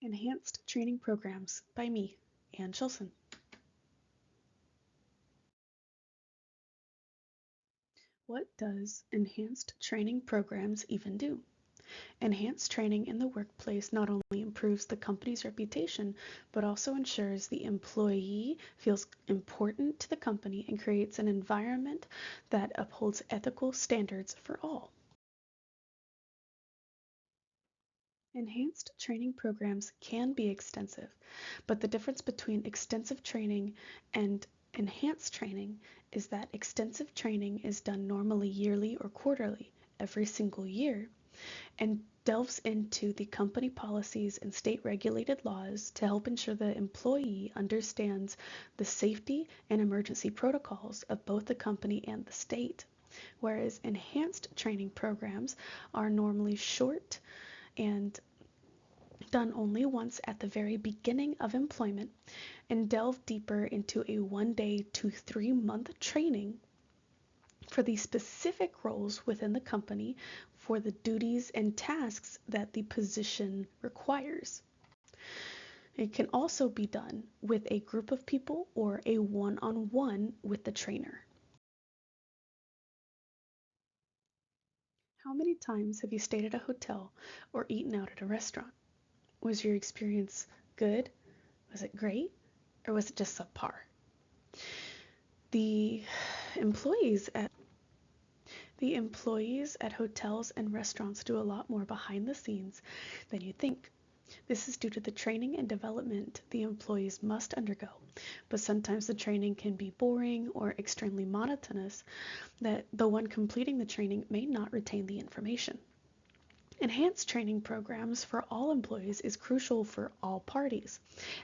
Enhanced Training Programs by me, Ann Schulson. What does enhanced training programs even do? Enhanced training in the workplace not only improves the company's reputation, but also ensures the employee feels important to the company and creates an environment that upholds ethical standards for all. Enhanced training programs can be extensive, but the difference between extensive training and enhanced training is that extensive training is done normally yearly or quarterly, every single year, and delves into the company policies and state regulated laws to help ensure the employee understands the safety and emergency protocols of both the company and the state. Whereas enhanced training programs are normally short and done only once at the very beginning of employment and delve deeper into a 1 day to 3 month training for the specific roles within the company for the duties and tasks that the position requires. It can also be done with a group of people or a one-on-one with the trainer. How many times have you stayed at a hotel or eaten out at a restaurant? Was your experience good? Was it great? Or was it just subpar? The employees at the employees at hotels and restaurants do a lot more behind the scenes than you think. This is due to the training and development the employees must undergo, but sometimes the training can be boring or extremely monotonous that the one completing the training may not retain the information. Enhanced training programs for all employees is crucial for all parties.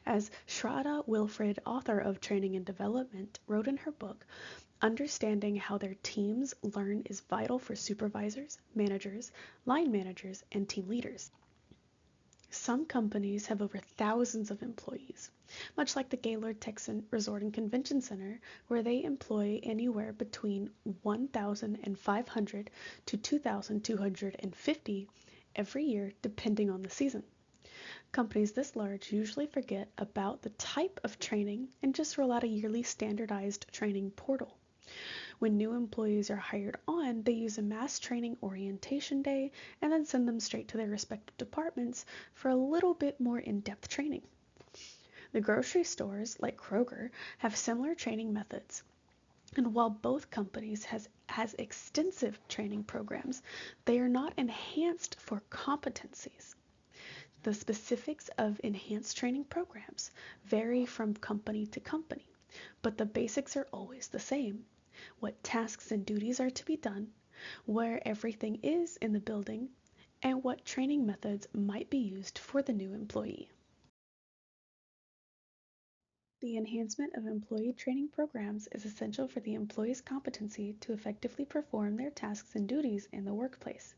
As Shraddha Wilfred, author of Training and Development, wrote in her book, understanding how their teams learn is vital for supervisors, managers, line managers, and team leaders. Some companies have over thousands of employees, much like the Gaylord Texan Resort and Convention Center, where they employ anywhere between 1,500 to 2,250 every year, depending on the season. Companies this large usually forget about the type of training and just roll out a yearly standardized training portal. When new employees are hired on, they use a mass training orientation day and then send them straight to their respective departments for a little bit more in-depth training. The grocery stores, like Kroger, have similar training methods. And while both companies has extensive training programs, they are not enhanced for competencies. The specifics of enhanced training programs vary from company to company, but the basics are always the same. What tasks and duties are to be done, where everything is in the building, and what training methods might be used for the new employee. The enhancement of employee training programs is essential for the employee's competency to effectively perform their tasks and duties in the workplace.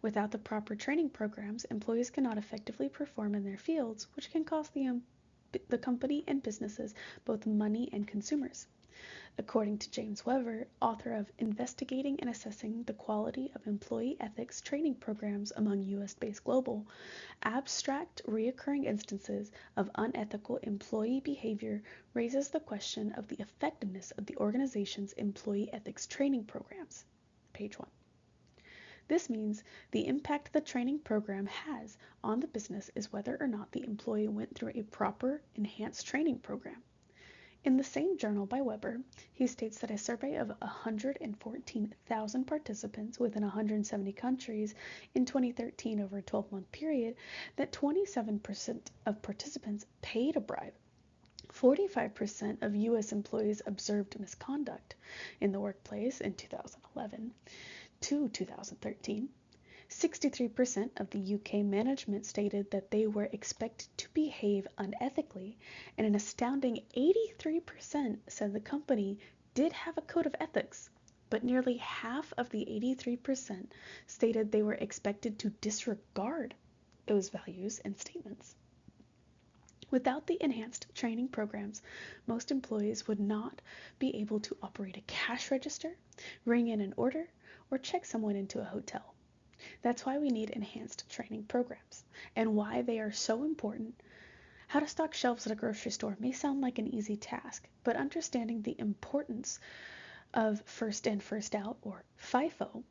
Without the proper training programs, employees cannot effectively perform in their fields, which can cost the company and businesses both money and consumers. According to James Weaver, author of Investigating and Assessing the Quality of Employee Ethics Training Programs Among U.S.-Based Global, abstract, recurring instances of unethical employee behavior raises the question of the effectiveness of the organization's employee ethics training programs. Page 1. This means the impact the training program has on the business is whether or not the employee went through a proper enhanced training program. In the same journal by Weber, he states that a survey of 114,000 participants within 170 countries in 2013 over a 12-month period that 27% of participants paid a bribe. 45% of U.S. employees observed misconduct in the workplace in 2011 to 2013. 63% of the UK management stated that they were expected to behave unethically, and an astounding 83% said the company did have a code of ethics, but nearly half of the 83% stated they were expected to disregard those values and statements. Without the enhanced training programs, most employees would not be able to operate a cash register, ring in an order, or check someone into a hotel. That's why we need enhanced training programs and why they are so important. How to stock shelves at a grocery store may sound like an easy task, but understanding the importance of first in, first out, or FIFO,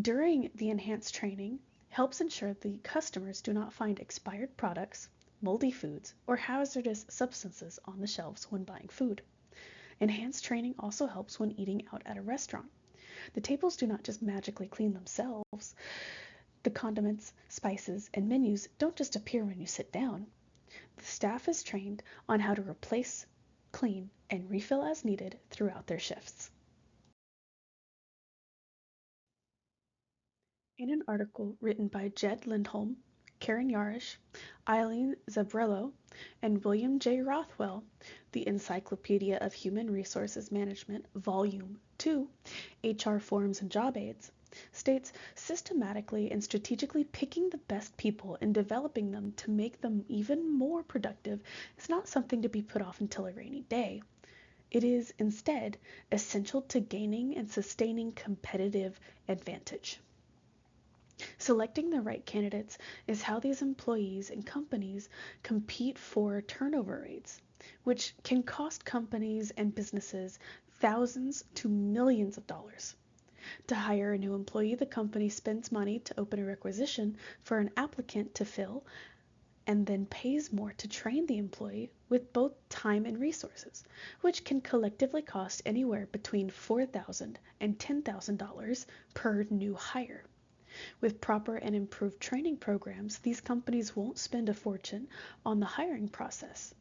during the enhanced training helps ensure the customers do not find expired products, moldy foods, or hazardous substances on the shelves when buying food. Enhanced training also helps when eating out at a restaurant. The tables do not just magically clean themselves. The condiments, spices, and menus don't just appear when you sit down. The staff is trained on how to replace, clean, and refill as needed throughout their shifts. In an article written by Jed Lindholm, Karen Yarish, Eileen Zabrello, and William J. Rothwell, The Encyclopedia of Human Resources Management, Volume 2, HR Forms and Job Aids, states systematically and strategically picking the best people and developing them to make them even more productive is not something to be put off until a rainy day. It is instead essential to gaining and sustaining competitive advantage. Selecting the right candidates is how these employees and companies compete for turnover rates, which can cost companies and businesses thousands to millions of dollars. To hire a new employee, the company spends money to open a requisition for an applicant to fill and then pays more to train the employee with both time and resources, which can collectively cost anywhere between $4,000 and $10,000 per new hire. With proper and improved training programs, these companies won't spend a fortune on the hiring process.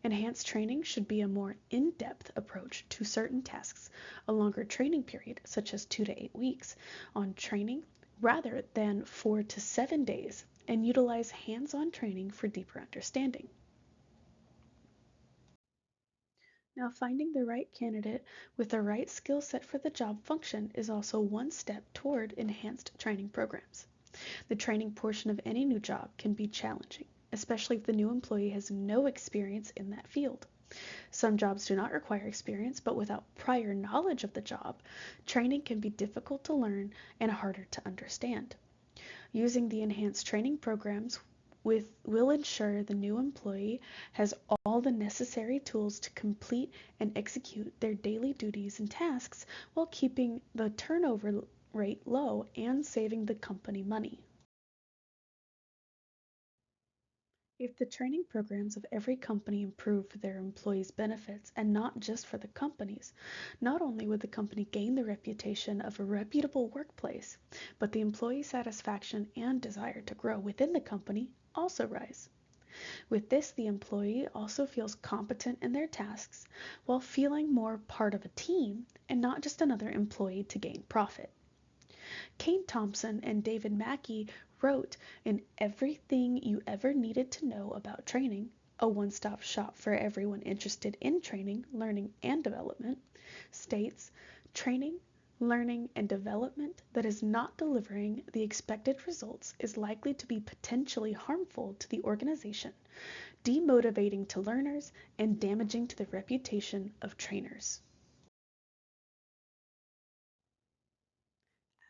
Enhanced training should be a more in-depth approach to certain tasks, a longer training period, such as 2 to 8 weeks, on training rather than 4 to 7 days, and utilize hands-on training for deeper understanding. Now, finding the right candidate with the right skill set for the job function is also one step toward enhanced training programs. The training portion of any new job can be challenging, especially if the new employee has no experience in that field. Some jobs do not require experience, but without prior knowledge of the job, training can be difficult to learn and harder to understand. Using the enhanced training programs will ensure the new employee has all the necessary tools to complete and execute their daily duties and tasks while keeping the turnover rate low and saving the company money. If the training programs of every company improve for their employees' benefits and not just for the company's, not only would the company gain the reputation of a reputable workplace, but the employee satisfaction and desire to grow within the company also rise. With this, the employee also feels competent in their tasks while feeling more part of a team and not just another employee to gain profit. Kane Thompson and David Mackey wrote in Everything You Ever Needed to Know About Training, a one-stop shop for everyone interested in training, learning, and development, states, training, learning, and development that is not delivering the expected results is likely to be potentially harmful to the organization, demotivating to learners, and damaging to the reputation of trainers.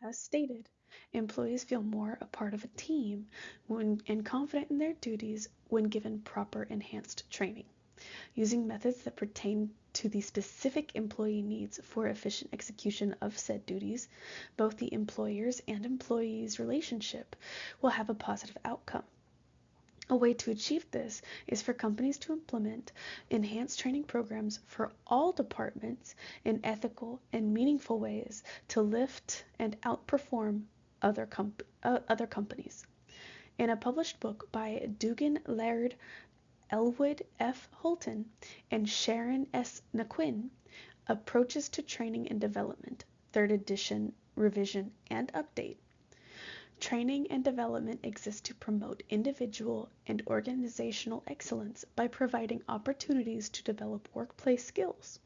As stated, employees feel more a part of a team and confident in their duties when given proper enhanced training. Using methods that pertain to the specific employee needs for efficient execution of said duties, both the employer's and employee's relationship will have a positive outcome. A way to achieve this is for companies to implement enhanced training programs for all departments in ethical and meaningful ways to lift and outperform other companies. In a published book by Dugan Laird, Elwood F. Holton, and Sharon S. Naquin, Approaches to Training and Development, 3rd edition, revision, and update. Training and development exists to promote individual and organizational excellence by providing opportunities to develop workplace skills.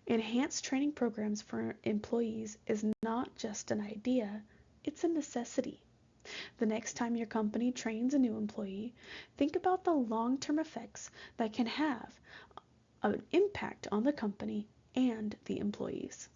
Enhanced training programs for employees is not just an idea, it's a necessity. The next time your company trains a new employee, think about the long-term effects that can have an impact on the company and the employees.